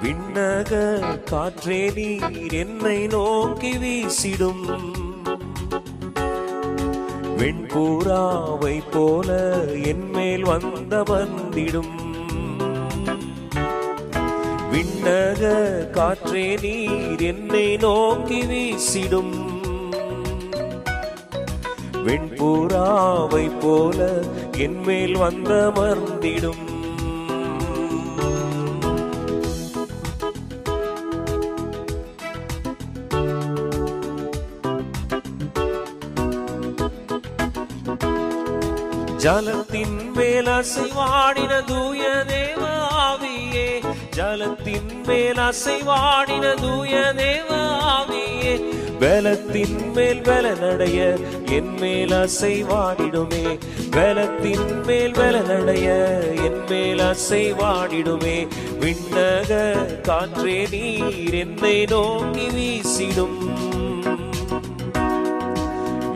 விண்ணக காற்றே நீர் என்னை நோக்கி வீசிடும். வெண்பூராவை போல என்மேல் வந்திடும். விண்ணக காற்றே நீர் என்னை நோக்கி வீசிடும். வெண்பூராவை போல என்மேல் வந்தமர்ந்திடும். ஜலத்தின் மேல் அசைவாடின தூய தேவ ஆவியே, ஜலத்தின் மேல் அசைவாடின தூய தேவ ஆவியே, பலத்தின் மேல் பலனடைய என் மேல் அசைவாடிடுமே. பலத்தின் மேல் பலனடைய என் மேல் அசைவாடிடுமே. விண்ணக காற்றே நீர் என்னை நோக்கி வீசிடும்.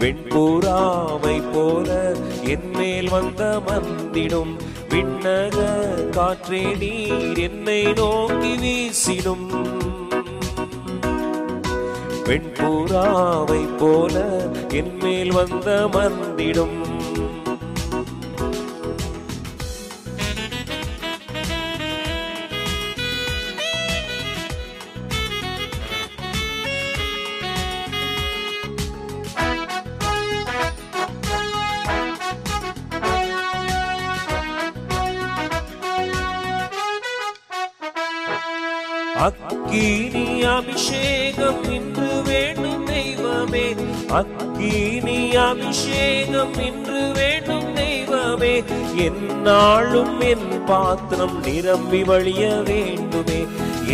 வெண்பூராவை போல என்மேல் வந்தமர்ந்திடும். விண்ணக காற்றே நீர் என்னை நோக்கி வீசிடும். வெண்பூராவை போல என்மேல் வந்தமர்ந்திடும். அக்கினி அபிஷேகம் இன்று வேண்டும் தெய்வமே, அக்கினி அபிஷேகம் இன்று வேண்டும் தெய்வமே. எந்நாளும் என் பாத்திரம் நிரம்பி வழிய வேண்டுமே.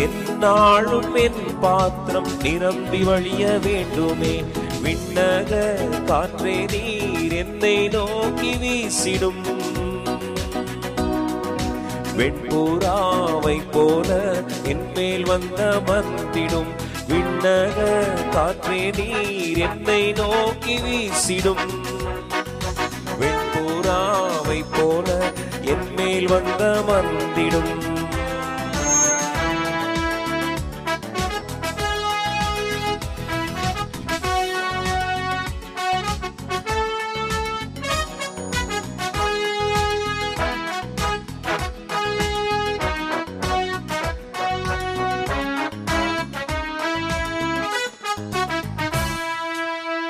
எந்நாளும் என் பாத்திரம் நிரம்பி வழிய வேண்டுமே. விண்ணக காற்றே நீர் என்னை நோக்கி வீசிடும். வெண்பூராவை போல என்மேல் வந்தமர்ந்திடும். விண்ணக காற்றே நீர் என்னை நோக்கி வீசிடும். வெண்பூராவை போல என்மேல் வந்தமர்ந்திடும்.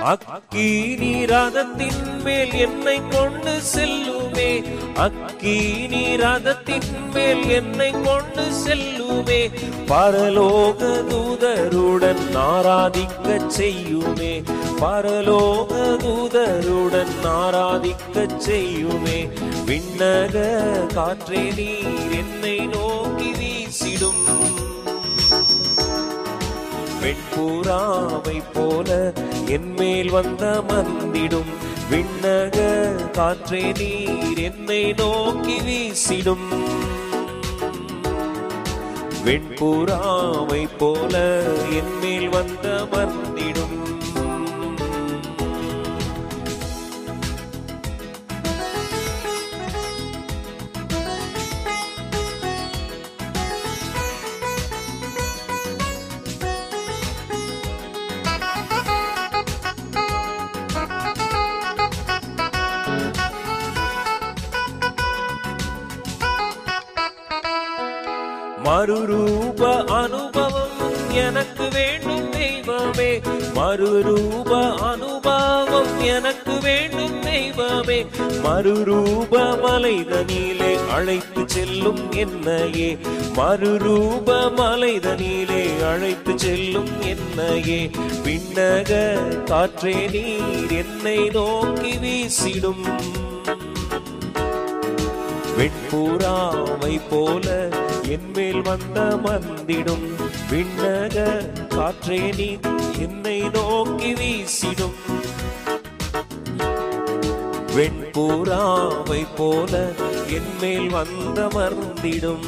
அக்கினி ரதத்தின் மேல் என்னை கொண்டு செல்லுமே. அக்கினி ரதத்தின் மேல் என்னை கொண்டு செல்லுமே. பரலோக தூதருடன் ஆராதிக்க செய்யுமே. பரலோக தூதருடன் ஆராதிக்க செய்யுமே. விண்ணக காற்றே நீர் என்னை நோக்கி வீசிடும். வெண்பூராவை போல என்மேல் வந்தமர்ந்திடும். விண்ணக காற்றே நீர் என்னை நோக்கி வீசிடும். வெண்பூராவை போல என்மேல் வந்தமர்ந்திடும். மறுரூப அனுபவம் எனக்கு வேண்டும் தெய்வமே. மறுரூப அனுபவம் எனக்கு வேண்டும் தெய்வமே. மறுரூப மலைதனிலே அழைத்து செல்லும் என்னையே. மறுரூப மலைதனிலே அழைத்து செல்லும் என்னையே. விண்ணக காற்றே நீர் என்னை நோக்கி வீசிடும். வெண்பூராவை போல என்மேல் வந்தமர்ந்திடும். விண்ணக காற்றே நீர் என்னை நோக்கி வீசிடும். வெண்பூராவை போல என்மேல் வந்தமர்ந்திடும்.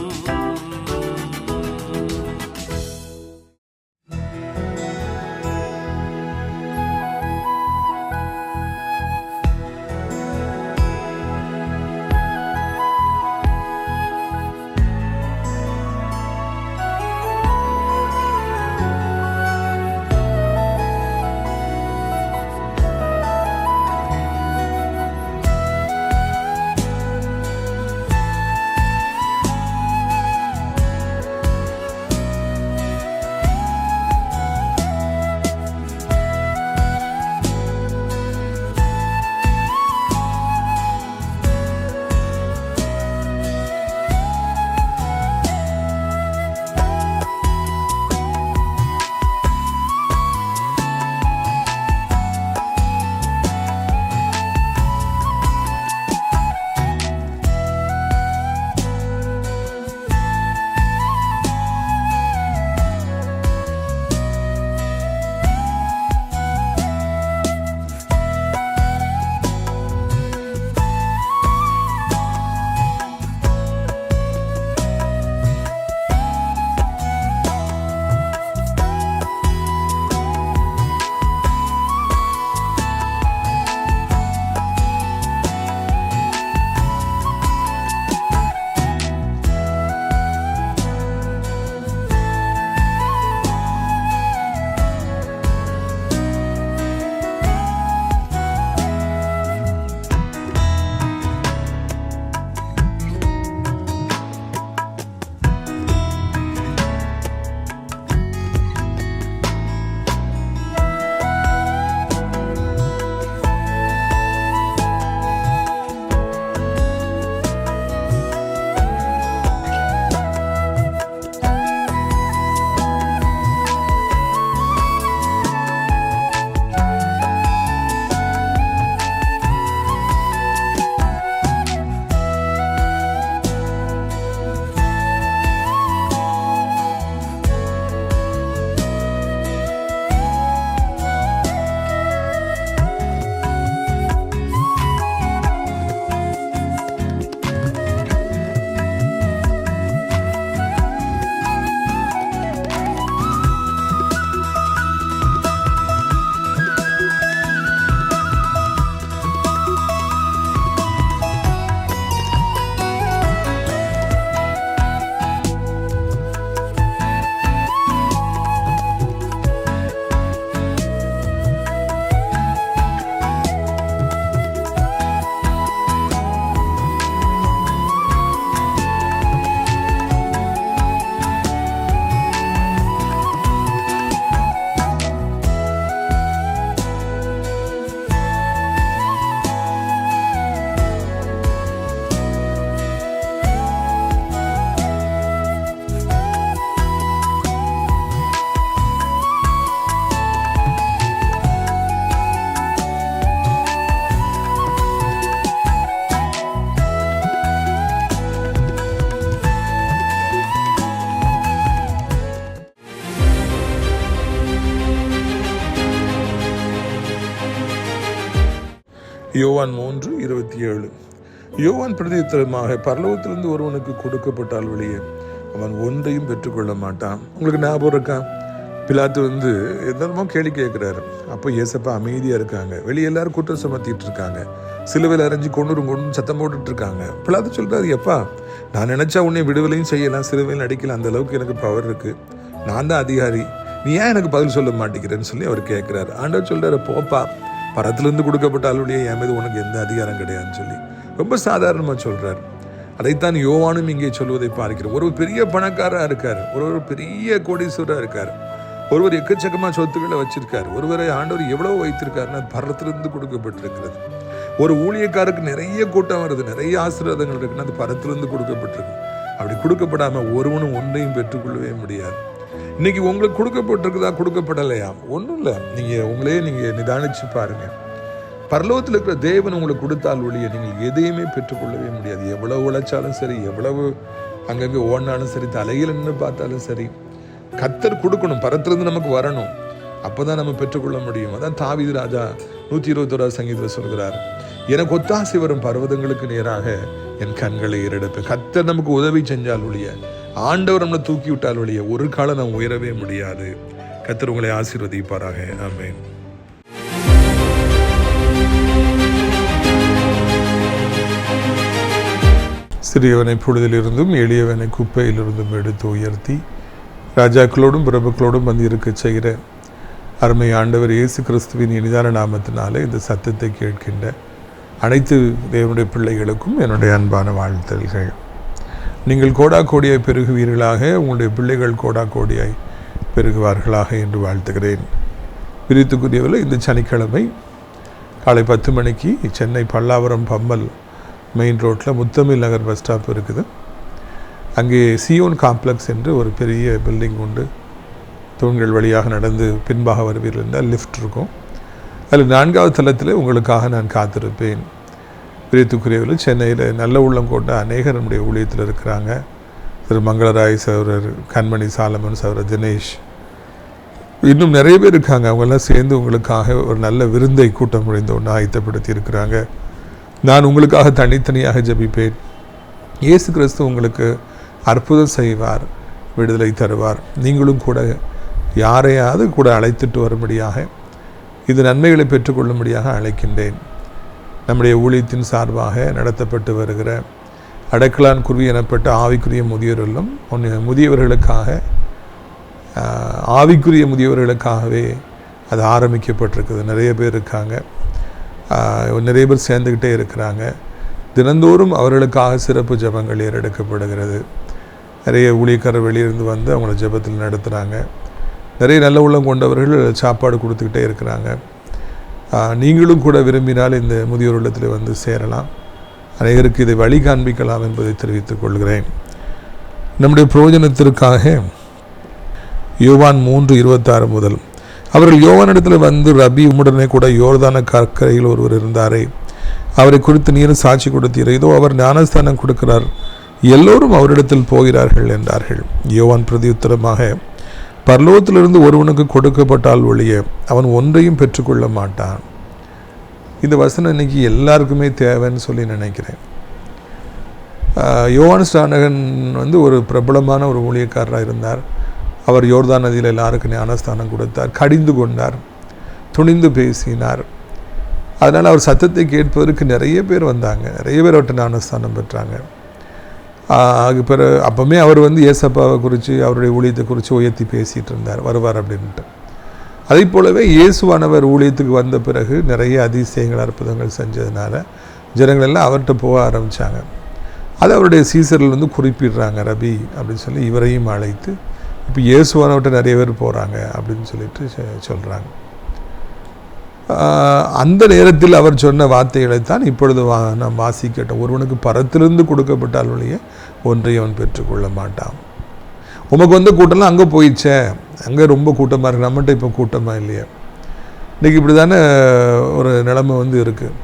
யோவான் 3:27. யோவான் பிரதியுத்தரமாக, பரலோகத்திலிருந்து ஒருவனுக்கு கொடுக்கப்பட்டால் வெளியே அவன் ஒன்றையும் பெற்றுக்கொள்ள மாட்டான். உங்களுக்கு ஞாபகம் இருக்கா? பிலாத்து எதனமோ கேள்வி கேட்குறாரு. அப்போ ஏசப்பா அமைதியாக இருக்காங்க. வெளியே எல்லாரும் குற்றம் சுமத்திட்டு இருக்காங்க. சிலுவையில் அரைஞ்சி கொண்டு சத்தம் போட்டுட்டு இருக்காங்க. பிலாத்து சொல்கிறாரு, எப்பா நான் நினச்சா உன்னை விடுதலையும் செய்யலாம், சிலுவையில் அடிக்கலாம், அந்த அளவுக்கு எனக்கு பவர் இருக்குது, நான் தான் அதிகாரி, நீ ஏன் எனக்கு பதில் சொல்ல மாட்டேங்கிறேன்னு சொல்லி அவர் கேட்குறாரு. ஆண்டவர் சொல்கிறாரு, போப்பா, பரத்திலிருந்து கொடுக்கப்பட்ட ஆளுடைய என் மீது உனக்கு எந்த அதிகாரம் கிடையாதுன்னு சொல்லி ரொம்ப சாதாரணமாக சொல்கிறார். அதைத்தான் யோவானும் இங்கே சொல்வதை பார்க்கிறோம். ஒரு பெரிய பணக்காரராக இருக்கார், ஒரு பெரிய கோடீஸ்வரராக இருக்கார், ஒருவர் எக்கச்சக்கமாக சொத்துக்களை வச்சிருக்காரு, ஒருவரை ஆண்டவர் எவ்வளவு வைத்திருக்காருன்னா பரத்திலிருந்து கொடுக்கப்பட்டிருக்கிறது. ஒரு ஊழியக்காருக்கு நிறைய கூட்டம் வருது, நிறைய ஆசீர்வாதங்கள் இருக்குன்னா அது பரத்திலிருந்து கொடுக்கப்பட்டிருக்கு. அப்படி கொடுக்கப்படாமல் ஒருவனும் ஒன்றையும் பெற்றுக்கொள்ளவே முடியாது. இன்னைக்கு உங்களுக்கு கொடுக்கப்பட்டிருக்குதா, கொடுக்கப்படலையா? ஒன்றும் இல்லை. நீங்கள் நிதானிச்சு பாருங்க. பரலோகத்தில் இருக்கிற தேவன் உங்களுக்கு கொடுத்தால் ஒழிய நீங்கள் எதையுமே பெற்றுக்கொள்ளவே முடியாது. எவ்வளவு உழைச்சாலும் சரி, எவ்வளவு அங்கங்கே ஓடினாலும் சரி, தலையில் நின்று பார்த்தாலும் சரி, கர்த்தர் கொடுக்கணும், பரத்திலிருந்து நமக்கு வரணும், அப்போதான் நம்ம பெற்றுக்கொள்ள முடியும். அதான் தாவீது ராஜா 121 சங்கீதத்தில் சொல்கிறார், எனக்கு ஒத்தாசை வரும் பர்வதங்களுக்கு நேராக என் கண்களை ஏறெடுப்பேன். கர்த்தர் நமக்கு உதவி செஞ்சால் ஒழிய, ஆண்டவர் நம்மளை தூக்கி விட்டால் ஒழிய ஒரு காலம் நாம் உயரவே முடியாது. கர்த்தர் உங்களை ஆசீர்வதிப்பாராக. ஆமென். சிறியவனை புழுதிலிருந்தும் எளியவனை குப்பையிலிருந்தும் எடுத்து உயர்த்தி ராஜாக்களோடும் பிரபுக்களோடும் வந்து இருக்க செய்கிற அருமை ஆண்டவர் இயேசு கிறிஸ்துவின் இனிதான நாமத்தினாலே இந்த சத்தத்தை கேட்கின்ற அனைத்து தேவனுடைய பிள்ளைகளுக்கும் என்னுடைய அன்பான வாழ்த்தல்கள். நீங்கள் கோடா கோடியாய் பெருகுவீர்களாக, உங்களுடைய பிள்ளைகள் கோடா கோடியாய் பெருகுவார்களாக என்று வாழ்த்துகிறேன். பிரித்துக்குரியவர்கள், இந்த சனிக்கிழமை காலை 10 மணிக்கு சென்னை பல்லாவரம் பம்மல் மெயின் ரோட்டில் முத்தமிழ் நகர் பஸ் ஸ்டாப் இருக்குது. அங்கே சியோன் காம்ப்ளெக்ஸ் என்று ஒரு பெரிய பில்டிங் உண்டு. தூண்கள் வழியாக நடந்து பின்பாக வருவீர்கள் என்றால் லிஃப்ட் இருக்கும். அதில் 4வது தளத்தில் உங்களுக்காக நான் காத்திருப்பேன். பிரியத்துக்குரியவர்கள், சென்னையில் நல்ல உள்ளம் கொண்ட அநேகர் நம்முடைய ஊழியத்தில் இருக்கிறாங்க. திரு மங்களராய் சகோதரர், கண்மணி சாலமன் சகோதரர், தினேஷ், இன்னும் நிறைய பேர் இருக்காங்க. அவங்கெல்லாம் சேர்ந்து உங்களுக்காக ஒரு நல்ல விருந்தை கூட்டம் முடிந்த ஒன்று ஆயத்தப்படுத்தி இருக்கிறாங்க. நான் உங்களுக்காக தனித்தனியாக ஜெபிப்பேன். இயேசு கிறிஸ்து உங்களுக்கு அற்புதம் செய்வார், விடுதலை தருவார். நீங்களும் கூட யாரையாவது கூட அழைத்துட்டு வரும்படியாக, இது நன்மைகளை பெற்றுக்கொள்ளும்படியாக அழைக்கின்றேன். நம்முடைய ஊழியத்தின் சார்பாக நடத்தப்பட்டு வருகிற அடைக்கலான் குருவி எனப்பட்ட ஆவிக்குரிய முதியோர் இல்லம் முதியவர்களுக்காக, ஆவிக்குரிய முதியவர்களுக்காகவே அது ஆரம்பிக்கப்பட்டிருக்குது. நிறைய பேர் இருக்காங்க, நிறைய பேர் சேர்ந்துக்கிட்டே இருக்கிறாங்க. தினந்தோறும் அவர்களுக்காக சிறப்பு ஜெபங்கள் ஏறெடுக்கப்படுகிறது. நிறைய ஊழியக்காரர் வெளியிருந்து வந்து அவங்கள ஜெபத்தில் நடத்துகிறாங்க. நிறைய நல்ல உள்ளம் கொண்டவர்கள் சாப்பாடு கொடுத்துக்கிட்டே இருக்கிறாங்க. நீங்களும் கூட விரும்பினால் இந்த முதியோர் இல்லத்தில் வந்து சேரலாம். அனைவருக்கு இதை வழி காண்பிக்கலாம் என்பதை தெரிவித்துக் கொள்கிறேன். நம்முடைய பிரயோஜனத்திற்காக யோவான் 3:26 முதல், அவர்கள் யோவானிடத்தில் வந்து, ரபி, உம்முடனே கூட யோர்தான கரையில் ஒருவர் இருந்தாரே, அவரை குறித்து நீர் சாட்சி கொடுத்தீர், இதோ அவர் ஞானஸ்தானம் கொடுக்கிறார், எல்லோரும் அவரிடத்தில் போகிறார்கள் என்றார்கள். யோவான் பிரதியுத்தரமாக, பரலோகத்திலிருந்து ஒருவனுக்கு கொடுக்கப்பட்டால் ஒழிய அவன் ஒன்றையும் பெற்றுக்கொள்ள மாட்டான். இந்த வசனம் இன்னைக்கு எல்லாருக்குமே தேவைன்னு சொல்லி நினைக்கிறேன். யோவான் ஸ்நானகன் ஒரு பிரபலமான ஒரு ஊழியக்காரராக இருந்தார். அவர் யோர்தான் நதியில் எல்லாருக்கும் ஞானஸ்தானம் கொடுத்தார், கடிந்து கொண்டார், துணிந்து பேசினார். அதனால் அவர் சத்தத்தை கேட்பதற்கு நிறைய பேர் வந்தாங்க, நிறைய பேர் அவர்கிட்ட ஞானஸ்தானம் பெற்றாங்க. அதுக்கு பிறகு அப்போவுமே அவர் ஏசப்பாவை குறித்து, அவருடைய ஊழியத்தை குறித்து உயர்த்தி பேசிகிட்டு இருந்தார், வருவார் அப்படின்ட்டு. அதே போலவே இயேசுவானவர் ஊழியத்துக்கு வந்த பிறகு நிறைய அதிசயங்கள் அற்புதங்கள் செஞ்சதுனால ஜனங்கள் எல்லாம் அவர்கிட்ட போக ஆரம்பித்தாங்க. அது அவருடைய சீசர்கள் குறிப்பிடுறாங்க, ரபி அப்படின்னு சொல்லி இவரையும் அழைத்து இப்போ இயேசுவானவர்கிட்ட நிறைய பேர் போகிறாங்க அப்படின்னு சொல்லிட்டு சொல்கிறாங்க. அந்த நேரத்தில் அவர் சொன்ன வார்த்தைகளைத்தான் இப்பொழுது நாம் வாசிக்கட்டும். ஒருவனுக்கு பரத்திலிருந்து கொடுக்கப்பட்டால் ஒழிய ஒன்றை அவன் பெற்றுக்கொள்ள மாட்டான். உமக்கு கூட்டம்லாம் அங்கே போயிடுச்சே, அங்கே ரொம்ப கூட்டமாக இருக்குது, நம்மகிட்ட இப்போ கூட்டமாக இல்லையா? இன்றைக்கி இப்படி தானே ஒரு நிலைமை இருக்குது.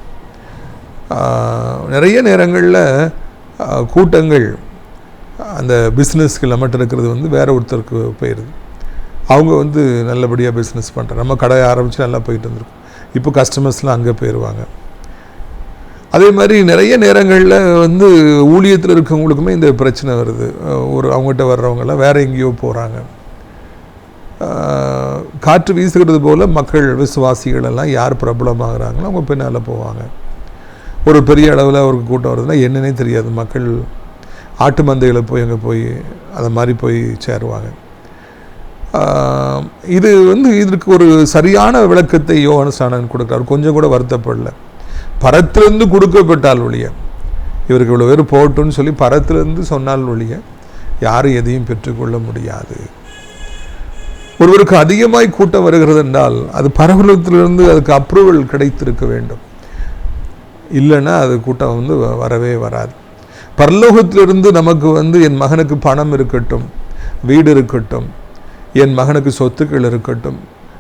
நிறைய நேரங்களில் கூட்டங்கள் அந்த பிஸ்னஸ்க்கு நம்மகிட்ட இருக்கிறது வேறு ஒருத்தருக்கு போயிடுது. அவங்க நல்லபடியாக பிஸ்னஸ் பண்ணுறாங்க, நம்ம கடையை ஆரம்பித்து நல்லா போயிட்டு வந்துருக்கோம், இப்போ கஸ்டமர்ஸ்லாம் அங்கே போயிடுவாங்க. அதே மாதிரி நிறைய நேரங்களில் வந்து ஊழியத்தில் இருக்கவங்களுக்குமே இந்த பிரச்சனை வருது. அவங்ககிட்ட வர்றவங்கெல்லாம் வேற எங்கேயோ போகிறாங்க. காற்று வீசுகிறது போல் மக்கள் விசுவாசிகள் எல்லாம் யார் பிரபலமாகறாங்களோ அவங்க பின்னால் போவாங்க. ஒரு பெரிய அளவில் அவருக்கு கூட்டம் வருதுன்னா என்னன்னே தெரியாது. மக்கள் ஆட்டு மந்தைகளை போய் அங்கே போய் அதை மாதிரி போய் சேருவாங்க. இது வந்து இதற்கு ஒரு சரியான விளக்கத்தை யோவான் ஸ்நானகன் கொடுக்குறார். கொஞ்சம் கூட வருத்தப்படல. பரத்திலிருந்து கொடுக்கப்பட்டால் ஒழிய, இவருக்கு இவ்வளோ பேர் போட்டுன்னு சொல்லி பரத்திலிருந்து சொன்னால் ஒழிய யாரும் எதையும் பெற்றுக்கொள்ள முடியாது. ஒருவருக்கு அதிகமாய் கூட்டம் வருகிறது என்றால் அது பரலோகத்திலிருந்து அதுக்கு அப்ரூவல் கிடைத்திருக்க வேண்டும். இல்லைன்னா அது கூட்டம் வந்து வரவே வராது. பரலோகத்திலிருந்து நமக்கு வந்து என் மகனுக்கு பணம் இருக்கட்டும், வீடு இருக்கட்டும், என் மகனுக்கு சொத்துக்கள் இருக்கட்டும்,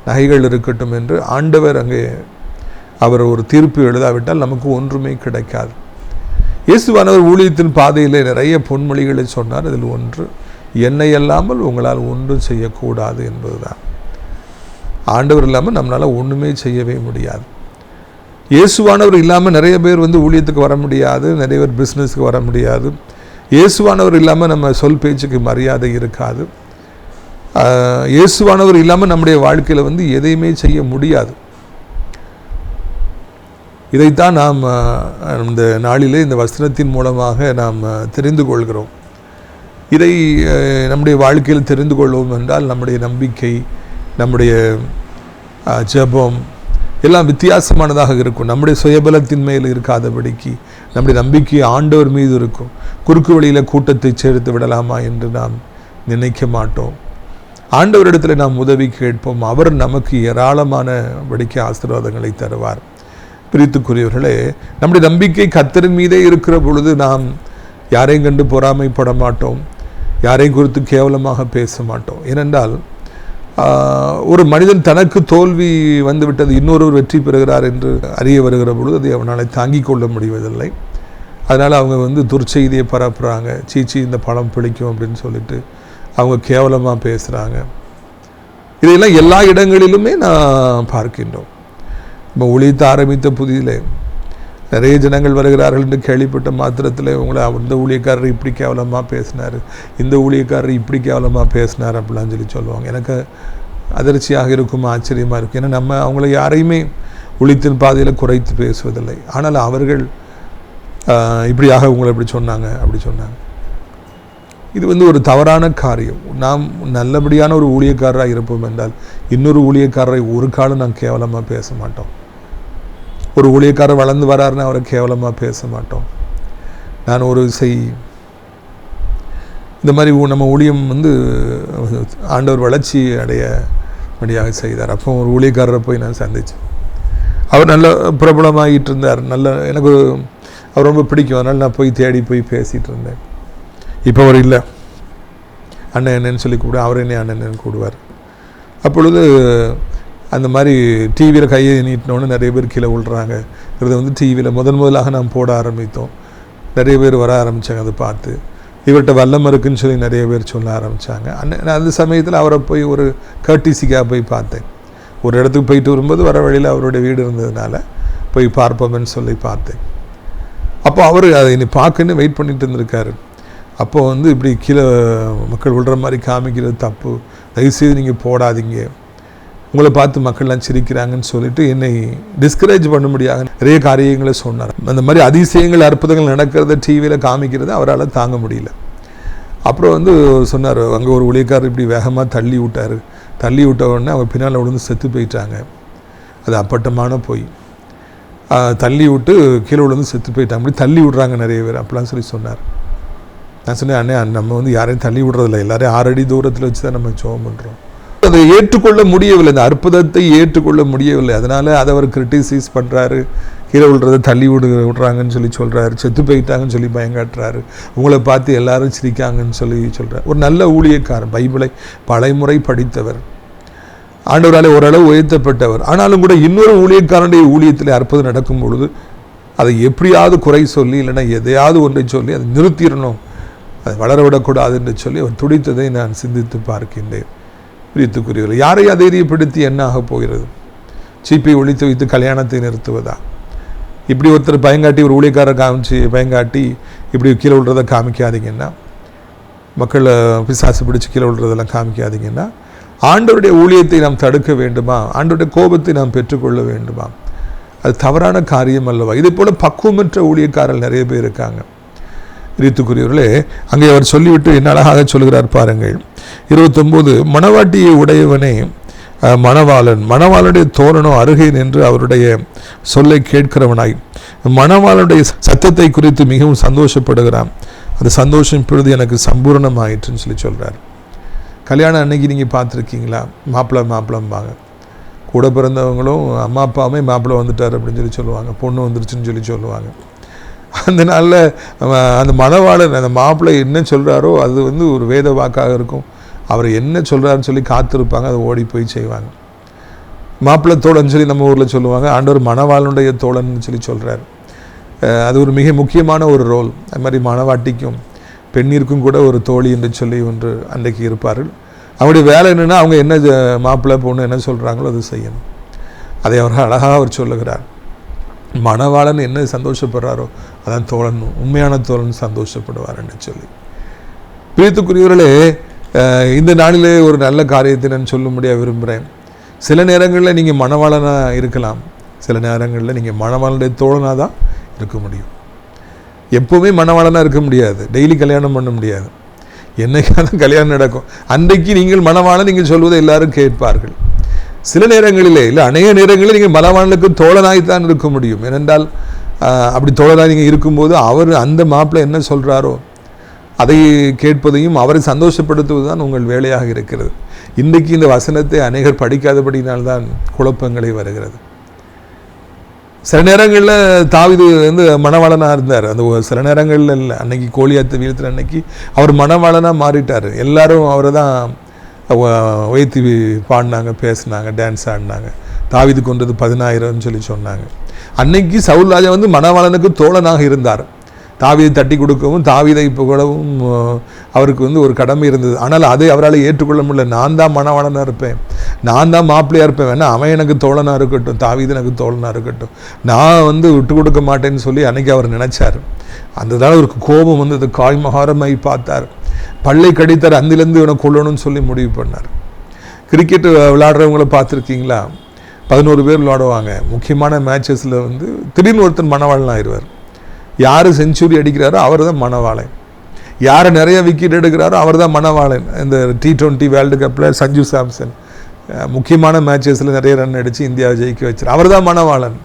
நகைகள் இருக்கட்டும் என்று ஆண்டவர் அங்கே அவர் ஒரு தீர்ப்பு எழுதாவிட்டால் நமக்கு ஒன்றுமே கிடைக்காது. இயேசுவானவர் ஊழியத்தின் பாதையிலே நிறைய பொன்மொழிகளை சொன்னார். அதில் ஒன்று, என்னை அல்லாமல் உங்களால் ஒன்றும் செய்யக்கூடாது என்பதுதான். ஆண்டவர் இல்லாமல் நம்மளால் ஒன்றுமே செய்யவே முடியாது. இயேசுவானவர் இல்லாமல் நிறைய பேர் வந்து ஊழியத்துக்கு வர முடியாது, நிறைய பேர் பிஸ்னஸுக்கு வர முடியாது. இயேசுவானவர் இல்லாமல் நம்ம சொல் பேச்சுக்கு மரியாதை இருக்காது. இயேசுவானவர் இல்லாமல் நம்முடைய வாழ்க்கையில் வந்து எதையுமே செய்ய முடியாது. இதைத்தான் நாம் இந்த நாளிலே இந்த வசனத்தின் மூலமாக நாம் தெரிந்து கொள்கிறோம். இதை நம்முடைய வாழ்க்கையில் தெரிந்து கொள்வோம் என்றால் நம்முடைய நம்பிக்கை, நம்முடைய ஜெபம் எல்லாம் வித்தியாசமானதாக இருக்கும். நம்முடைய சுயபலத்தின் மேல் இருக்காதபடிக்கு நம்முடைய நம்பிக்கை ஆண்டவர் மீது இருக்கும். குறுக்கு வழியில் கூட்டத்தை சேர்த்து விடலாமா என்று நாம் நினைக்க மாட்டோம். ஆண்டவரிடத்தில் நாம் உதவி கேட்போம். அவர் நமக்கு ஏராளமானபடிக்கு ஆசீர்வாதங்களை தருவார். பிரித்துக்குரியவர்களே, நம்முடைய நம்பிக்கை கர்த்தரின் மீதே இருக்கிற பொழுது நாம் யாரையும் கண்டு பொறாமைப்பட மாட்டோம், யாரையும் குறித்து கேவலமாக பேச மாட்டோம். ஏனென்றால் ஒரு மனிதன் தனக்கு தோல்வி வந்துவிட்டது, இன்னொருவர் வெற்றி பெறுகிறார் என்று அறிய வருகிற பொழுது அதை அவனால் தாங்கிக் கொள்ள முடிவதில்லை. அதனால் அவங்க வந்து துர்ச்செய்தியை பரப்புகிறாங்க. சீச்சி இந்த பழம் பிடிக்கும் அப்படின்னு சொல்லிட்டு அவங்க கேவலமாக பேசுகிறாங்க. இதையெல்லாம் எல்லா இடங்களிலுமே நான் பார்க்கின்றோம். நம்ம ஊழியத்தை ஆரம்பித்த புதிதிலே நிறைய ஜனங்கள் வருகிறார்கள் என்று கேள்விப்பட்ட மாத்திரத்தில் உங்களை அந்த ஊழியக்காரர் இப்படி கேவலமாக பேசினார், இந்த ஊழியக்காரர் இப்படி கேவலமாக பேசினார் அப்படிலாம் சொல்லுவாங்க. எனக்கு அதிர்ச்சியாக இருக்கும், ஆச்சரியமாக இருக்கும். ஏன்னா நம்ம அவங்கள யாரையுமே ஊழியத்தின் பாதையில் குறைத்து பேசுவதில்லை. ஆனால் அவர்கள் இப்படியாக உங்களை இப்படி சொன்னாங்க அப்படி சொன்னாங்க. இது வந்து ஒரு தவறான காரியம். நாம் நல்லபடியான ஒரு ஊழியக்காரராக இருப்போம் என்றால் இன்னொரு ஊழியக்காரரை ஒரு காலம் நாம் கேவலமாக பேச மாட்டோம். ஒரு ஊழியக்காரர் வளர்ந்து வராருன்னு அவரை கேவலமாக பேச மாட்டோம். நான் ஒரு இந்த மாதிரி நம்ம ஊழியம் வந்து ஆண்டவர் வளர்ச்சி அடையபடியாக செய்தார். அப்போ ஒரு ஊழியக்காரரை போய் நான் சந்தித்தேன். அவர் நல்ல பிரபலமாகிட்டு இருந்தார். எனக்கு அவர் ரொம்ப பிடிக்கும். அதனால் நான் போய் தேடி போய் பேசிகிட்டு இருந்தேன். இப்போ அவர் இல்லை, அண்ணன் என்னன்னு சொல்லி கூப்பிடுவேன், அவர் என்ன அண்ணன்னு கூடுவார். அப்பொழுது அந்த மாதிரி டிவியில் கையை நீட்டினோன்னு நிறைய பேர் கீழே விழுறாங்க. இதை வந்து டிவியில் முதலாக நாம் போட ஆரம்பித்தோம். நிறைய பேர் வர ஆரம்பித்தாங்க. அதை பார்த்து இவர்கிட்ட வல்லம் இருக்குன்னு சொல்லி நிறைய பேர் சொல்ல ஆரம்பித்தாங்க. அந்த சமயத்தில் அவரை போய் ஒரு கர்டிசிக்காக போய் பார்த்தேன். ஒரு இடத்துக்கு போயிட்டு வரும்போது வர வழியில் அவருடைய வீடு இருந்ததுனால போய் பார்ப்போம்னு சொல்லி பார்த்தேன். அப்போ அவர் அதை இனி பார்க்கன்னு வெயிட் பண்ணிட்டு இருந்திருக்காரு. அப்போது வந்து இப்படி கீழே மக்கள் விழுற மாதிரி காமிக்கிறது தப்பு, தயவுசெய்து நீங்கள் போடாதீங்க, உங்களை பார்த்து மக்கள்லாம் சிரிக்கிறாங்கன்னு சொல்லிட்டு என்னை டிஸ்கரேஜ் பண்ண முடியாத நிறைய காரியங்களை சொன்னார். அந்த மாதிரி அதிசயங்கள் அற்புதங்கள் நடக்கிறத டிவியில் காமிக்கிறது அவரால் தாங்க முடியல. அப்புறம் வந்து சொன்னார், அங்கே ஒரு ஊழியக்காரர் இப்படி வேகமாக தள்ளி விட்டார், தள்ளி விட்ட உடனே அவங்க பின்னால் விழுந்து செத்து போயிட்டாங்க. அது அப்பட்டமான போய் தள்ளி விட்டு கீழே விழுந்து செத்து போயிட்டாங்க. அப்படி தள்ளி விட்றாங்க நிறைய பேர் அப்படிலாம் சொல்லி சொன்னார். நான் சொன்னேன், அண்ணே நம்ம வந்து யாரையும் தள்ளி விடுறதில்ல, எல்லாரையும் 6 அடி தூரத்தில் வச்சு தான் நம்ம ஜெபம் பண்ணுறோம். அதை ஏற்றுக்கொள்ள முடியவில்லை, இந்த அற்புதத்தை ஏற்றுக்கொள்ள முடியவில்லை. அதனால் அதை அவர் கிரிட்டிசைஸ் பண்ணுறாரு, கீழே விழுறதை தள்ளி விடுறாங்கன்னு சொல்லி சொல்கிறாரு, செத்து போயிட்டாங்கன்னு சொல்லி பயங்காட்டுறாரு, உங்களை பார்த்து எல்லாரும் சிரிக்காங்கன்னு சொல்லி சொல்கிறார். ஒரு நல்ல ஊழியக்காரர், பைபிளை பலைமுறை படித்தவர், ஆண்டவராலே ஓரளவு உயர்த்தப்பட்டவர். ஆனாலும் கூட இன்னொரு ஊழியக்காரனுடைய ஊழியத்தில் அற்புதம் நடக்கும் பொழுது அதை எப்படியாவது குறை சொல்லி இல்லைன்னா எதையாவது ஒன்றை சொல்லி அதை நிறுத்திடணும், அதை வளர விடக்கூடாது என்று சொல்லி அவர் துடித்ததை நான் சிந்தித்து பார்க்கின்றேன். பிரியத்துக்குரியவர்கள், யாரை அதைரியப்படுத்தி என்ன ஆக போகிறது? சீப்பை ஒழித்து வைத்து கல்யாணத்தை நிறுத்துவதா? இப்படி ஒருத்தர் பயங்காட்டி ஒரு ஊழியக்காரரை காமிச்சு பயங்காட்டி இப்படி கீழே விழுறதை காமிக்காதீங்கன்னா, மக்களை பிசாசு பிடிச்சி கீழே விழுறதெல்லாம் காமிக்காதீங்கன்னா, ஆண்டவருடைய ஊழியத்தை நாம் தடுக்க வேண்டுமா? ஆண்டவருடைய கோபத்தை நாம் பெற்றுக்கொள்ள வேண்டுமா? அது தவறான காரியம் அல்லவா? இதே போல் பக்குவமற்ற ஊழியக்காரர்கள் நிறைய பேர் இருக்காங்க. ரீத்துக்குரியவர்களே, அங்கே அவர் சொல்லிவிட்டு என்ன அழகாக சொல்கிறார் பாருங்கள். 29 மணவாட்டியை உடையவனே மணவாளுடைய தோரணோ அருகே நின்று அவருடைய சொல்லை கேட்கிறவனாய் மணவாளுடைய சத்தத்தை குறித்து மிகவும் சந்தோஷப்படுகிறான். அந்த சந்தோஷம் இப்பொழுது எனக்கு சம்பூர்ணமாயிற்றுன்னு சொல்லி சொல்கிறார். கல்யாணம் அன்னைக்கு நீங்கள் பார்த்துருக்கீங்களா? மாப்பிள்ளைம்பாங்க. கூட பிறந்தவங்களும் அம்மா அப்பாவுமே மாப்பிள்ளை வந்துட்டார் அப்படின்னு சொல்லி சொல்லுவாங்க, பொண்ணு வந்துருச்சுன்னு சொல்லி சொல்லுவாங்க. அந்த நாளில் அந்த மணவாளன் அந்த மாப்பிள்ளை என்ன சொல்கிறாரோ அது ஒரு வேத வாக்காக இருக்கும். அவர் என்ன சொல்கிறாருன்னு சொல்லி காத்திருப்பாங்க, அதை ஓடி போய் செய்வாங்க. மாப்பிள்ளை தோழன்னு சொல்லி நம்ம ஊரில் சொல்லுவாங்க, ஆண்டவர் மணவாளனுடைய தோழன்னு சொல்லி சொல்கிறார். அது ஒரு மிக முக்கியமான ஒரு ரோல். அது மாதிரி மணவாட்டிக்கும் பெண்ணிற்கும் கூட ஒரு தோழி என்று சொல்லி ஒன்று அன்றைக்கு இருப்பார்கள். அவருடைய வேலை என்னென்னா, அவங்க என்ன மாப்பிள்ளை பொண்ணு என்ன சொல்கிறாங்களோ அது செய்யணும். அதை அவர் அழகாக அவர் சொல்லுகிறார். மணவாளன் என்ன சந்தோஷப்படுறாரோ அதான் தோழன், உண்மையான தோழன் சந்தோஷப்படுவார்ன்னு சொல்லி. பிரியத்துக்குரியவர்களே, இந்த நாளிலே ஒரு நல்ல காரியத்தை நான் சொல்லும்படியாக விரும்புகிறேன். சில நேரங்களில் நீங்கள் மணவாளனாக இருக்கலாம், சில நேரங்களில் நீங்கள் மணவாளனுடைய தோழனாக தான் இருக்க முடியும். எப்போவுமே மணவாளனாக இருக்க முடியாது, டெய்லி கல்யாணம் பண்ண முடியாது. என்னைக்கான கல்யாணம் நடக்கும், அன்றைக்கு நீங்கள் மணவாளன் நீங்கள் சொல்வதை எல்லாரும் கேட்பார்கள். சில நேரங்களிலே இல்லை, அநேக நேரங்களில் நீங்கள் மணவாளனுக்கு தோழனாய்த்தான் இருக்க முடியும். ஏனென்றால் அப்படி தோழனாக நீங்கள் இருக்கும்போது அவர் அந்த மாப்பிள்ளை என்ன சொல்கிறாரோ அதை கேட்பதையும் அவரை சந்தோஷப்படுத்துவது தான் உங்கள் வேலையாக இருக்கிறது. இன்றைக்கு இந்த வசனத்தை அநேகர் படிக்காதபடினால்தான் குழப்பங்களை வருகிறது. சில நேரங்களில் தாவீது மணவாளனாக இருந்தார். அந்த சில நேரங்களில் இல்லை, அன்னைக்கு கோலியாத்து வீழ்த்தின அன்னைக்கு அவர் மணவாளனாக மாறிட்டார். எல்லாரும் அவரை தான் உயர்த்தி பாடினாங்க, பேசினாங்க, டான்ஸ் ஆடினாங்க. தாவீது கொண்டது 10,000 சொல்லி சொன்னாங்க. அன்னைக்கு சவுல் ராஜா மணவாளனுக்கு தோழனாக இருந்தார். தாவீதை தட்டி கொடுக்கவும் தாவீதை புகழவும் அவருக்கு ஒரு கடமை இருந்தது. ஆனால் அதை அவரால் ஏற்றுக்கொள்ள முடியல. நான் தான் மணவாளனாக இருப்பேன், நான் தான் மாப்பிள்ளையாக இருப்பேன், வேணா அவன் எனக்கு தோழனாக இருக்கட்டும், தாவீது எனக்கு தோழனாக இருக்கட்டும், நான் விட்டு கொடுக்க மாட்டேன்னு சொல்லி அன்னைக்கு அவர் நினைச்சார். அந்த அவருக்கு கோபம் வந்தது. காய்மகாரமாய் பார்த்தார், பல்லை கடித்தார், அந்திலேருந்து இவனை கொள்ளணும்னு சொல்லி முடிவு பண்ணார். கிரிக்கெட் விளையாடுறவங்கள பார்த்துருக்கீங்களா? 11 பேர் விளையாடுவாங்க. முக்கியமான மேட்சஸில் திடீர்னு ஒருத்தர் மணவாளன் ஆயிடுவார். யார் செஞ்சுரி அடிக்கிறாரோ அவர் தான் மணவாளன், யார் நிறைய விக்கெட் எடுக்கிறாரோ அவர் தான் மணவாளன். இந்த T20 வேர்ல்டு கப்பில் சஞ்சு சாம்சன் முக்கியமான மேட்சஸில் நிறைய ரன் அடித்து இந்தியாவை ஜெயிக்க வச்சார், அவர் தான் மணவாளன்.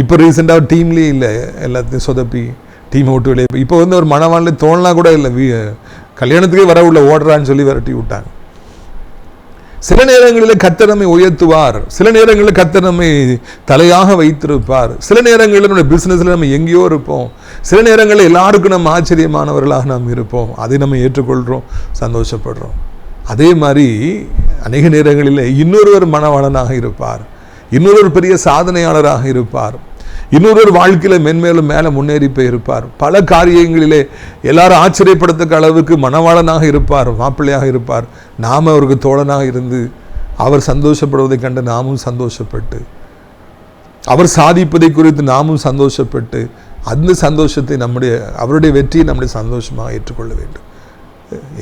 இப்போ ரீசெண்டாக டீம்லேயே இல்லை, எல்லாத்தையும் சொதப்பி டீம் விட்டு வெளியே. இப்போ ஒரு மணவாளன் தோணலாம் கூட இல்லை, கல்யாணத்துக்கே வர உள்ள ஓடுறான்னு சொல்லி விரட்டி விட்டாங்க. சில நேரங்களில் கர்த்தர் நம்மை உயர்த்துவார், சில நேரங்களில் கர்த்தர் நம்மை தலையாக வைத்திருப்பார், சில நேரங்களில் நம்முடைய பிஸ்னஸில் நம்ம எங்கேயோ இருப்போம், சில நேரங்களில் எல்லாருக்கும் நம்ம ஆச்சரியமானவர்களாக நாம் இருப்போம். அதை நம்ம ஏற்றுக்கொள்கிறோம், சந்தோஷப்படுறோம். அதே மாதிரி அநேக நேரங்களில் இன்னொருவர் மணவாளனாக இருப்பார், இன்னொரு பெரிய சாதனையாளராக இருப்பார், இன்னொரு வாழ்க்கையில் மென்மேலும் மேலே முன்னேறி போயிருப்பார். பல காரியங்களிலே எல்லாரும் ஆச்சரியப்படத்தக்க அளவுக்கு மணவாளனாக இருப்பார், மாப்பிள்ளையாக இருப்பார். நாம் அவருக்கு தோழனாக இருந்து அவர் சந்தோஷப்படுவதை கண்டு நாமும் சந்தோஷப்பட்டு, அவர் சாதிப்பதை குறித்து நாமும் சந்தோஷப்பட்டு, அந்த சந்தோஷத்தை அவருடைய வெற்றியை நம்முடைய சந்தோஷமாக ஏற்றுக்கொள்ள வேண்டும்.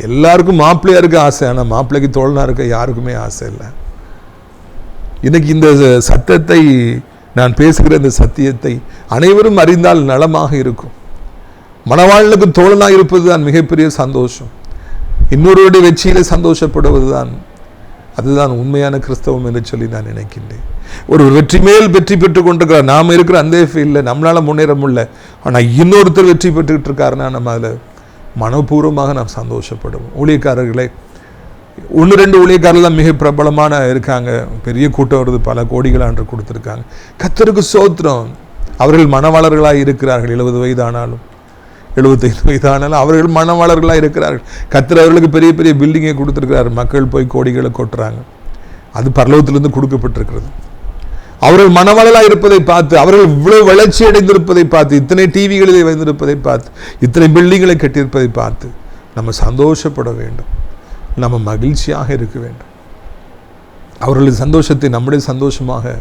எல்லாருக்கும் மாப்பிள்ளையாக இருக்க ஆசை, ஆனால் மாப்பிள்ளைக்கு தோழனாக இருக்க யாருக்குமே ஆசை இல்லை. இன்னைக்கு இந்த சத்தத்தை நான் பேசுகிற இந்த சத்தியத்தை அனைவரும் அறிந்தால் நலமாக இருக்கும். மணவாளனுக்கு தோழனாக இருப்பது தான் மிகப்பெரிய சந்தோஷம். இன்னொருவருடைய வெற்றியில சந்தோஷப்படுவது தான், அதுதான் உண்மையான கிறிஸ்தவம் என்று சொல்லி நான் நினைக்கின்றேன். ஒரு வெற்றி மேல் வெற்றி பெற்று கொண்டிருக்கிறார், நாம் இருக்கிற அந்த ஃபீல்டில் நம்மளால முன்னேற முடியல, ஆனால் இன்னொருத்தர் வெற்றி பெற்றுக்கிட்டு இருக்காருன்னா நம்ம அதில் மனப்பூர்வமாக நாம் சந்தோஷப்படுவோம். ஊழியக்காரர்களை 1-2 ஊழியக்காரர்கள் தான் மிக பிரபலமான இருக்காங்க, பெரிய கூட்டம் வருது, பல கோடிகள் ஆண்டு கொடுத்துருக்காங்க. கர்த்தருக்கு ஸ்தோத்திரம். அவர்கள் மணவாளர்களாக இருக்கிறார்கள். 70 வயதானாலும் 75 வயதானாலும் அவர்கள் மணவாளர்களாக இருக்கிறார்கள். கர்த்தர் அவர்களுக்கு பெரிய பெரிய பில்டிங்கை கொடுத்துருக்கிறார். மக்கள் போய் கோடிகளை கொட்டுறாங்க. அது பரலோகத்திலிருந்து கொடுக்கப்பட்டிருக்கிறது. அவர்கள் மணவாளர்களாக இருப்பதை பார்த்து, அவர்கள் இவ்வளவு வளர்ச்சி அடைந்திருப்பதை பார்த்து, இத்தனை டிவிகளில் வைத்திருப்பதை பார்த்து, இத்தனை பில்டிங்களை கட்டியிருப்பதை பார்த்து நம்ம சந்தோஷப்பட வேண்டும், நம்ம மகிழ்ச்சியாக இருக்க வேண்டும். அவர்களது சந்தோஷத்தை நம்முடைய சந்தோஷமாக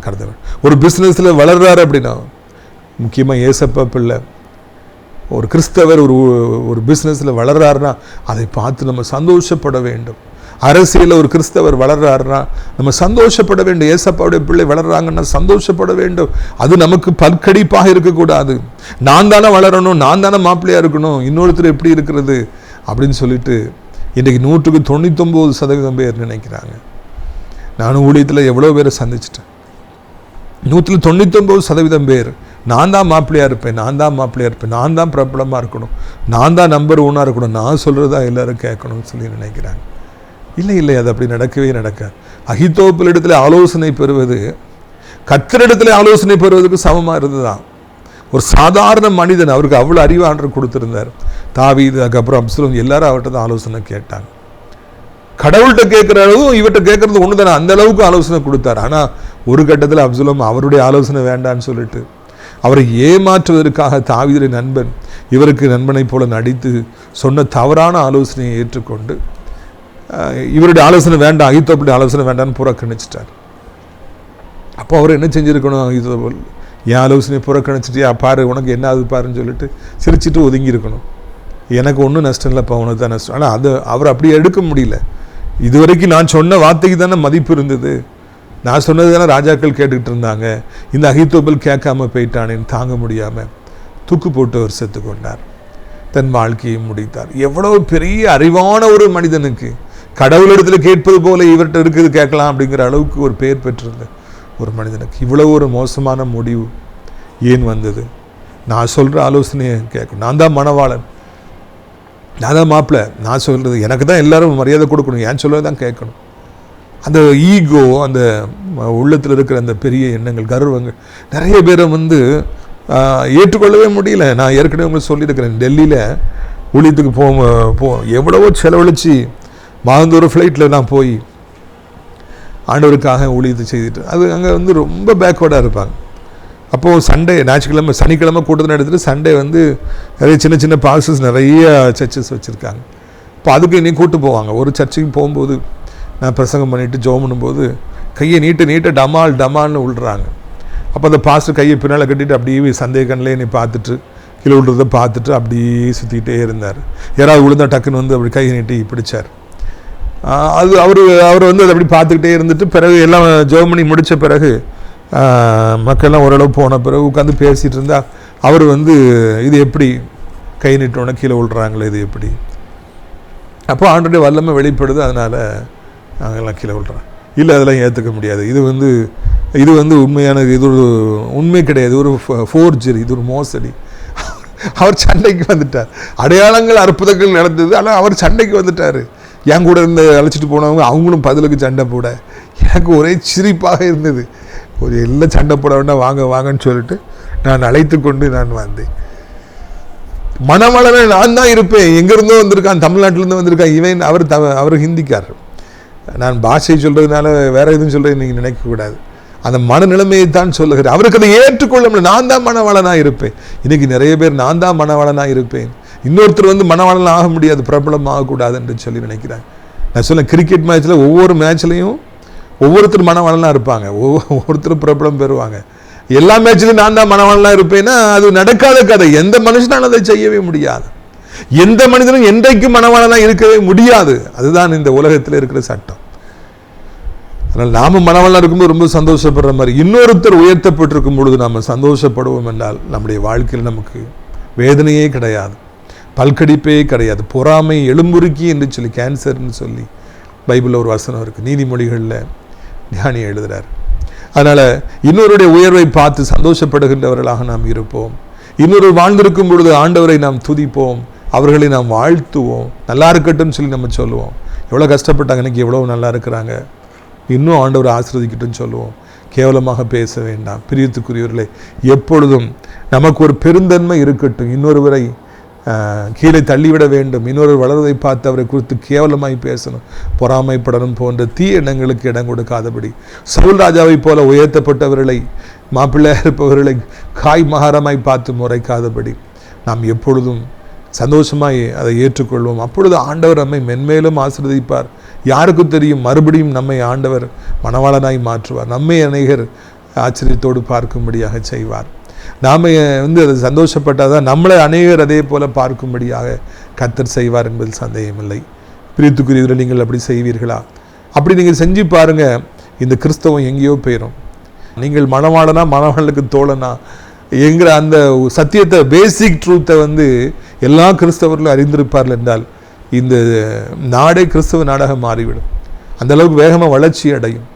கருத வேண்டும். ஒரு பிஸ்னஸில் வளர்றாரு அப்படின்னா முக்கியமாக ஏசப்பா பிள்ளை ஒரு கிறிஸ்தவர் ஒரு பிஸ்னஸில் வளர்றாருன்னா அதை பார்த்து நம்ம சந்தோஷப்பட வேண்டும். அரசியலில் ஒரு கிறிஸ்தவர் வளர்றாருன்னா நம்ம சந்தோஷப்பட வேண்டும். ஏசப்பாவுடைய பிள்ளை வளர்றாங்கன்னா சந்தோஷப்பட வேண்டும். அது நமக்கு பற்கடிப்பாக இருக்கக்கூடாது. நான் தானே வளரணும், நான் தானே மாப்பிள்ளையாக இருக்கணும், இன்னொருத்தர் எப்படி இருக்கிறது அப்படின்னு சொல்லிட்டு இன்றைக்கு 99% பேர் நினைக்கிறாங்க. நானும் ஊழியத்தில் எவ்வளோ பேரை சந்திச்சிட்டேன். 99% பேர் நான் தான் மாப்பிள்ளையாக இருப்பேன், நான் தான் மாப்பிள்ளையாக இருப்பேன், நான் தான் பிரபலமாக இருக்கணும், நான் தான் நம்பர் 1 இருக்கணும், நான் சொல்கிறதா எல்லோரும் கேட்கணும்னு சொல்லி நினைக்கிறாங்க. இல்லை, அது அப்படி நடக்கவே நடக்காது. அகித்தோப்பிலிடத்தில் ஆலோசனை பெறுவது கர்த்தரிடத்தில் ஆலோசனை பெறுவதற்கு சமமாக இருந்துதான். ஒரு சாதாரண மனிதன், அவருக்கு அவ்வளோ அறிவு ஆண்டவர் கொடுத்துருந்தார். தாவீது, அதுக்கப்புறம் அப்சலோம், எல்லாரும் அவர்கிட்ட தான் ஆலோசனை கேட்டாங்க. கடவுள்கிட்ட கேட்குற அளவும் இவர்கிட்ட கேட்கறது ஒன்று தானே, அந்த அளவுக்கு ஆலோசனை கொடுத்தார். ஆனால் ஒரு கட்டத்தில் அப்சலோம் அவருடைய ஆலோசனை வேண்டான்னு சொல்லிட்டு அவரை ஏமாற்றுவதற்காக தாவீதுடைய நண்பன் இவருக்கு நண்பனை போல நடித்து சொன்ன தவறான ஆலோசனையை ஏற்றுக்கொண்டு இவருடைய ஆலோசனை வேண்டாம், அகித்தோப்புடைய ஆலோசனை வேண்டான்னு புறக்கணிச்சிட்டார். அப்போ அவர் என்ன செஞ்சுருக்கணும்? அகித்தோப்பல் என் ஆலோசனையை புறக்கணிச்சிட்டியா, பாரு உனக்கு என்ன ஆகுது பாருன்னு சொல்லிட்டு சிரிச்சிட்டு ஒதுங்கியிருக்கணும். எனக்கு ஒன்றும் நஷ்டம் இல்லைப்பா, உனக்கு தான் நஷ்டம். ஆனால் அது அவர் அப்படியே எடுக்க முடியல. இதுவரைக்கும் நான் சொன்ன வார்த்தைக்கு தானே மதிப்பு இருந்தது, நான் சொன்னது தானே ராஜாக்கள் கேட்டுக்கிட்டு இருந்தாங்க. இந்த அகித்தோப்பல் கேட்காம போயிட்டானேன்னு தாங்க முடியாமல் தூக்கு போட்டு அவர் செத்து கொண்டார், தன் வாழ்க்கையை முடித்தார். எவ்வளோ பெரிய அறிவான ஒரு மனிதனுக்கு கடவுளிடத்தில் கேட்பது போல இவர்கிட்ட இருக்குது கேட்கலாம் அப்படிங்கிற அளவுக்கு ஒரு பெயர் பெற்றிருந்த ஒரு மனிதனுக்கு இவ்வளோ ஒரு மோசமான முடிவு ஏன் வந்தது? நான் சொல்கிற ஆலோசனையை கேட்கணும், நான் தான் மணவாளன், நான் தான் மாப்பிள்ளை, நான் சொல்கிறது எனக்கு தான் எல்லாரும் மரியாதை கொடுக்கணும், ஏன் சொல்கிறது தான் கேட்கணும். அந்த ஈகோ, அந்த உள்ளத்தில் இருக்கிற அந்த பெரிய எண்ணங்கள், கர்வங்கள் நிறைய பேரை ஏற்றுக்கொள்ளவே முடியல. நான் ஏற்கனவே உங்களுக்கு சொல்லியிருக்கிறேன், டெல்லியில் ஊழியத்துக்கு எவ்வளவோ செலவழித்து மாதந்தோறும் ஃப்ளைட்டில் நான் போய் ஆண்டவருக்காக ஊழியத்தை செய்துட்டு, அது அங்கே ரொம்ப பேக்வேர்டாக இருப்பாங்க. அப்போது சண்டே, ஞாயிற்றுக்கிழமை, சனிக்கிழமை கூட்டத்தில் எடுத்துகிட்டு சண்டே நிறைய சின்ன சின்ன பாஸ்டர்ஸ் நிறைய சர்ச்சஸ் வச்சுருக்காங்க. இப்போ அதுக்கு இன்னைக்கு கூப்பிட்டு போவாங்க. ஒரு சர்ச்சுக்கு போகும்போது நான் பிரசங்கம் பண்ணிவிட்டு ஜெபம் பண்ணும்போது கையை நீட்ட டமால்னு விழுறாங்க. அப்போ அந்த பாஸ்டர் கையை பின்னால் கட்டிட்டு அப்படியே சந்தேக கண்ணிலே என்னை பார்த்துட்டு கீழே விழுறதை பார்த்துட்டு அப்படியே சுற்றிக்கிட்டே இருந்தார். யாராவது விழுந்தா டக்குன்னு அப்படி கையை நீட்டி பிடிச்சார். அது அவர் அதை அப்படி பார்த்துக்கிட்டே இருந்துட்டு பிறகு எல்லாம் ஜெபம் பண்ணி முடித்த பிறகு மக்கள்லாம் ஓரளவு போன பிறகு உட்காந்து பேசிகிட்டு இருந்தால் அவர் இது எப்படி கை நீட்டோன்னே கீழே விழுறாங்களே, இது எப்படி? அப்போ ஆண்டோடைய வல்லமை வெளிப்படுது, அதனால் நாங்கள்லாம் கீழே விழுறோம். இல்லை, அதெல்லாம் ஏற்றுக்க முடியாது, இது உண்மையானது, இது ஒரு உண்மை கிடையாது, ஒரு ஃபோர்ஜரி, இது ஒரு மோசடி. அவர் சண்டைக்கு வந்துட்டார். அடையாளங்கள் அற்புதங்கள் நடந்தது, ஆனால் அவர் சண்டைக்கு வந்துட்டார். என் கூட அழைச்சிட்டு போனவங்க அவங்களும் பதிலுக்கு சண்டை போட எனக்கு ஒரே சிரிப்பாக இருந்தது. ஒரு எல்லாம் சண்டை போட வேண்டாம், வாங்கன்னு சொல்லிட்டு நான் அழைத்து கொண்டு நான் வந்தேன். மணவாளனை நான் தான் இருப்பேன், எங்கேருந்தோ வந்திருக்கான், தமிழ்நாட்டிலேருந்து வந்திருக்கான் இவன். அவர் ஹிந்திக்காரர். நான் பாஷை சொல்கிறதுனால வேற எதுவும் சொல்கிறேன் நீங்கள் நினைக்கக்கூடாது. அந்த மனநிலைமையை தான் சொல்லுகிறேன். அவருக்கு அதை ஏற்றுக்கொள்ள முடியல. நான் தான் மணவாளனாக இருப்பேன். இன்றைக்கி நிறைய பேர் நான் தான் மணவாளனாக இருப்பேன், இன்னொருத்தர் மணவாளன் ஆக முடியாது, பிரபலம் ஆகக்கூடாது என்று சொல்லி நினைக்கிறாங்க. நான் சொல்ல, கிரிக்கெட் மேட்ச்சில் ஒவ்வொரு மேட்ச்லையும் ஒவ்வொருத்தர் மணவாளனாக இருப்பாங்க, ஒவ்வொருத்தரும் பிரபலம் பெறுவாங்க. எல்லா மேட்ச்லையும் நான் தான் மணவாளனாக இருப்பேன்னா அது நடக்காத கதை. எந்த மனுஷனாலும் அதை செய்யவே முடியாது. எந்த மனிதனும் என்றைக்கும் மணவாளனாக இருக்கவே முடியாது. அதுதான் இந்த உலகத்தில் இருக்கிற சட்டம். அதனால் நாம மணவாளனாக இருக்கும்போது ரொம்ப சந்தோஷப்படுற மாதிரி இன்னொருத்தர் உயர்த்தப்பட்டிருக்கும் பொழுது நாம் சந்தோஷப்படுவோம் என்றால் நம்முடைய வாழ்க்கையில் நமக்கு வேதனையே கிடையாது, பல்கடிப்பே கிடையாது. பொறாமை எலும்புருக்கி என்று சொல்லி, கேன்சர்னு சொல்லி பைபிளில் ஒரு வசனம் இருக்குது, நீதிமொழிகளில் ஞானி எழுதுகிறார். அதனால் இன்னொருடைய உயர்வை பார்த்து சந்தோஷப்படுகின்றவர்களாக நாம் இருப்போம். இன்னொரு வாழ்ந்திருக்கும் பொழுது ஆண்டவரை நாம் துதிப்போம், அவர்களை நாம் வாழ்த்துவோம், நல்லா இருக்கட்டும்னு சொல்லி நம்ம சொல்லுவோம். எவ்வளோ கஷ்டப்பட்டாங்க, இன்றைக்கி எவ்வளோ நல்லா இருக்கிறாங்க, இன்னும் ஆண்டவரை ஆசீர்வதிக்கட்டும்னு சொல்லுவோம். கேவலமாக பேச வேண்டாம். பிரியத்துக்குரியவர்களே, எப்பொழுதும் நமக்கு ஒரு பெருந்தன்மை இருக்கட்டும். இன்னொருவரை கீழே தள்ளிவிட வேண்டும், இன்னொரு வளர்வதை பார்த்து அவரை குறித்து கேவலமாய் பேசணும், பொறாமைப்படணும் போன்ற தீய எண்ணங்களுக்கு இடம் கொடுக்காதபடி, சவுல் ராஜாவை போல உயர்த்தப்பட்டவர்களை, மாப்பிள்ளையாக இருப்பவர்களை காய் மகாரமாய் பார்த்து முறைக்காதபடி நாம் எப்பொழுதும் சந்தோஷமாய் அதை ஏற்றுக்கொள்வோம். அப்பொழுது ஆண்டவர் நம்மை மென்மேலும் ஆசீர்வதிப்பார். யாருக்கு தெரியும், மறுபடியும் நம்மை ஆண்டவர் மணவாளனாய் மாற்றுவார், நம்மை அநேகர் ஆச்சரியத்தோடு பார்க்கும்படியாக செய்வார். நாம் அதை சந்தோஷப்பட்டால் தான் நம்மளை அநேகர் அதே போல் பார்க்கும்படியாக கர்த்தர் செய்வார் என்பதில் சந்தேகமில்லை. பிரியத்துக்குரியவர்கள், நீங்கள் அப்படி செய்வீர்களா? அப்படி நீங்கள் செஞ்சு பாருங்கள், இந்த கிறிஸ்தவம் எங்கேயோ போயிடும். நீங்கள் மணவாளனா மணவாளனுக்கு தோழனா என்கிற அந்த சத்தியத்தை, பேசிக் ட்ரூத்தை எல்லா கிறிஸ்தவர்களும் அறிந்திருப்பார்கள் என்றால் இந்த நாடே கிறிஸ்தவ நாடாக மாறிவிடும். அந்த அளவுக்கு வேகமாக வளர்ச்சி அடையும்.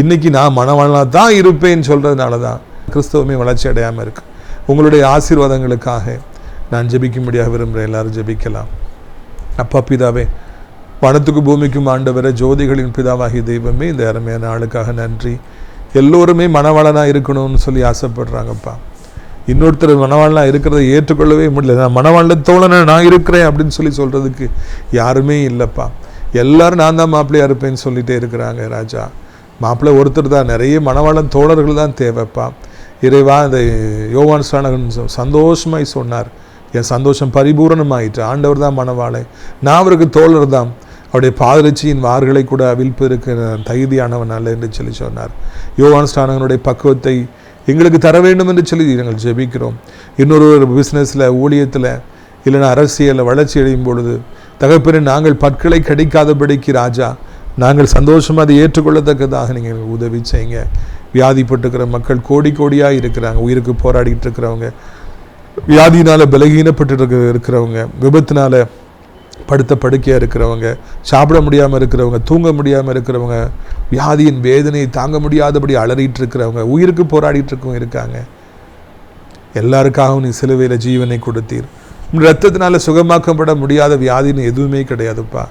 இன்றைக்கி நான் மணவாளனாக தான் இருப்பேன்னு சொல்கிறதுனால தான் கிறிஸ்தவமே வளர்ச்சி அடையாமல் இருக்கு. உங்களுடைய ஆசீர்வாதங்களுக்காக நான் ஜெபிக்கும்படியாக விரும்புகிறேன். எல்லாரும் ஜெபிக்கலாம். அப்பா பிதாவே, வானத்துக்கு பூமிக்கும் ஆண்டவரே, ஜோதிகளின் பிதாவாகிய தெய்வமே, இந்த அருமையான நாளுக்காக நன்றி. எல்லோருமே மணவாளனாக இருக்கணும்னு சொல்லி ஆசைப்படுறாங்கப்பா. இன்னொருத்தர் மணவாளனாக இருக்கிறத ஏற்றுக்கொள்ளவே முடியல. நான் மணவாளன் தோழனை நான் இருக்கிறேன் அப்படின்னு சொல்கிறதுக்கு யாருமே இல்லைப்பா. எல்லோரும் நான் தான் மாப்பிள்ளையாக இருப்பேன்னு சொல்லிகிட்டே இருக்கிறாங்க. ராஜா, மாப்பிள்ளை ஒருத்தர் தான், நிறைய மணவாளன் தோழர்கள் தான் தேவைப்பா. இறைவா, இந்த யோவான் ஸ்நானகன் சந்தோஷமாய் சொன்னார், என் சந்தோஷம் பரிபூரணமாயிற்று. ஆண்டவர் தான் மணவாளை, நான் அவருக்கு தோழர் தான். அவருடைய பாதரட்சியின் வார்களை கூட அவிழ்ப்பதற்கு நான் தகுதியானவன் அல்ல என்று சொல்லி சொன்னார். யோவான் ஸ்நானகனுடைய பக்குவத்தை எங்களுக்கு தர வேண்டும் என்று சொல்லி நாங்கள் ஜெபிக்கிறோம். இன்னொரு பிஸ்னஸில், ஊழியத்தில், இல்லைன்னா அரசியலில் வளர்ச்சி அடையும் பொழுது தகப்பனே, நாங்கள் பற்களை கடிக்காதபடிக்கு ராஜா, நாங்கள் சந்தோஷமாக அதை ஏற்றுக்கொள்ளத்தக்கதாக நீங்கள் உதவி செய்யுங்க. வியாதிப்பட்டுக்கிற மக்கள் கோடி கோடியாக இருக்கிறாங்க. உயிருக்கு போராடிட்டு இருக்கிறவங்க, வியாதினால் பலகீனப்பட்டு இருக்கிறவங்க, விபத்தினால் படுத்த படுக்கையாக இருக்கிறவங்க, சாப்பிட முடியாமல் இருக்கிறவங்க, தூங்க முடியாமல் இருக்கிறவங்க, வியாதியின் வேதனையை தாங்க முடியாதபடி அலறிட்டு இருக்கிறவங்க, உயிருக்கு போராடிட்டு இருக்கவங்க இருக்காங்க. எல்லாருக்காகவும் நீ சிலுவையில் ஜீவனை கொடுத்தீர். இரத்தத்தினால சுகமாக்கப்பட முடியாத வியாதின்னு எதுவுமே கிடையாதுப்பா.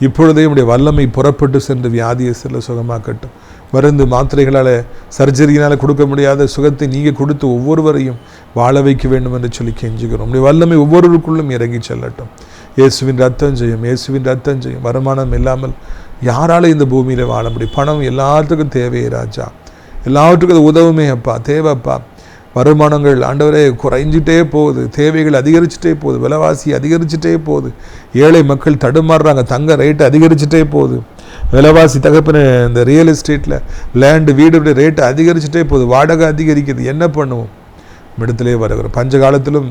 இப்பொழுதே உடைய வல்லமை புறப்பட்டு சென்று வியாதியை சில சுகமாக்கட்டும். மருந்து மாத்திரைகளால், சர்ஜரியினால் கொடுக்க முடியாத சுகத்தை நீங்கள் கொடுத்து ஒவ்வொருவரையும் வாழ வைக்க வேண்டும் என்று சொல்லி கெஞ்சுகிறோம். உடைய வல்லமை ஒவ்வொருவருக்குள்ளும் இறங்கி செல்லட்டும். இயேசுவின் ரத்தம் செய்யும், இயேசுவின் ரத்தம் செய்யும். வருமானம் இல்லாமல் யாரால இந்த பூமியில் வாழ முடியும்? பணம் எல்லாத்துக்கும் தேவையே ராஜா, எல்லாவற்றுக்கும் அது உதவுமே அப்பா, தேவைப்பா. வருமானங்கள் ஆண்டவரே குறைஞ்சிட்டே போகுது, தேவைகள் அதிகரிச்சுட்டே போகுது, விலைவாசி அதிகரிச்சுட்டே போகுது, ஏழை மக்கள் தடுமாறுறாங்க, தங்க ரேட்டு அதிகரிச்சுட்டே போகுது, விலைவாசி தகப்பின இந்த ரியல் எஸ்டேட்டில் லேண்டு வீடுடைய ரேட்டு அதிகரிச்சுட்டே போகுது, வாடகை அதிகரிக்குது. என்ன பண்ணுவோம்? இடத்திலே வருகிறோம். பஞ்ச காலத்திலும்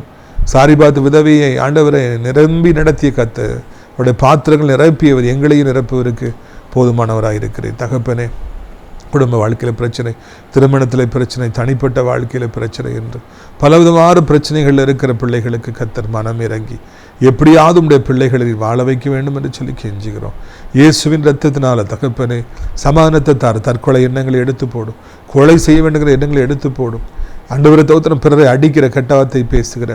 சாரிபாத் விதவையை ஆண்டவரை நிரம்பி நடத்திய கர்த்தர், அவருடைய பாத்திரங்கள் நிரப்பியவர், எங்களையும் நிரப்புவதற்கு போதுமானவராக இருக்கிறேன். தகப்பனே, குடும்ப வாழ்க்கையில் பிரச்சனை, திருமணத்தில் பிரச்சனை, தனிப்பட்ட வாழ்க்கையில் பிரச்சனை என்று பலவிதமான பிரச்சனைகள் இருக்கிற பிள்ளைகளுக்கு கர்த்தர் மனம் இறங்கி எப்படியாவது உடைய பிள்ளைகளை வாழ வைக்க வேண்டும் என்று சொல்லி கெஞ்சுகிறோம். இயேசுவின் ரத்தத்தினால தகப்பனே, சமாதானத்தை தார். தற்கொலை எண்ணங்களை எடுத்து போடும், கொலை செய்ய வேண்டுங்கிற எண்ணங்களை எடுத்து போடும். ஆண்டவரை தவிர பிறரை அடிக்கிற கெட்டவார்த்தை பேசுகிற,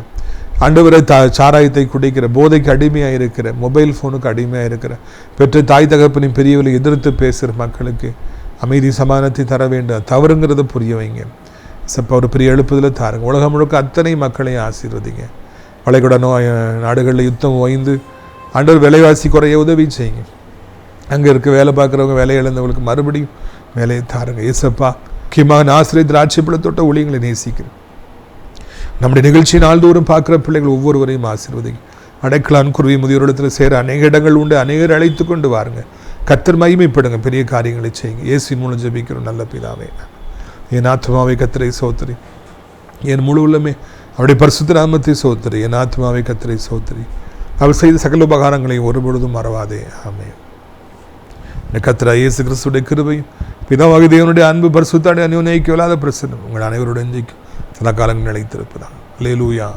ஆண்டவரை சாராயத்தை குடிக்கிற, போதைக்கு அடிமையாக இருக்கிற, மொபைல் ஃபோனுக்கு அடிமையாக இருக்கிற, பெற்ற தாய் தகப்பனின் பெரியவர்களை எதிர்த்து பேசுகிற மக்களுக்கு அமைதி சமாதானத்தை தர வேண்டும். தவறுங்கிறத புரிய வைங்க. சப்போ ஒரு பெரிய எழுப்புதலை தாருங்க. உலகம் முழுக்க அத்தனை மக்களையும் ஆசீர்வதிங்க. வளைகுடா நாடுகளில் யுத்தம் ஓய்ந்து ஆண்டவர் விலைவாசி குறைய உதவி செய்யுங்க. அங்கே இருக்க வேலை பார்க்குறவங்க, வேலை இழந்தவங்களுக்கு மறுபடியும் வேலையை தாருங்க. ஏசப்பா, முக்கியமாக ஆசிரியர் திராட்சைப்பழத்தோட்ட ஊழியங்களை நேசிக்கிறேன். நம்முடைய நிகழ்ச்சி நாள்தோறும் பார்க்குற பிள்ளைகள் ஒவ்வொருவரையும் ஆசீர்வதிங்க. அடைக்கலான் குருவி முதியோரிடத்தில் சேர அநேக இடங்கள் உண்டு, அநேகர் அழைத்து கொண்டு வாருங்க. கர்த்தர் மகிமைப்படுங்க, பெரிய காரியங்களை செய்யுங்க. இயேசுவின் மூலம் ஜெபிக்கிறோம் நல்ல பிதாவே. என் ஆத்மாவை கர்த்தரை சோத்திரி, என் முழு உள்ளமே அவருடைய பரிசுத்த நாமத்தை சோத்திரி. என் ஆத்மாவை கர்த்தரை சோத்திரி, அவர் செய்த சகல உபகாரங்களையும் ஒருபொழுதும் மறவாதே. ஆமென். கர்த்தர் இயேசு கிறிஸ்துடைய கிருபையும் பிதாவாகிய தேவனுடைய அன்பு பரிசுத்த அந்யோன்யம் இல்லாத பிரசன்னம் உங்கள் அனைவருடன் சதா காலங்கள் நிலைத்திருப்பதாக. அல்லேலூயா.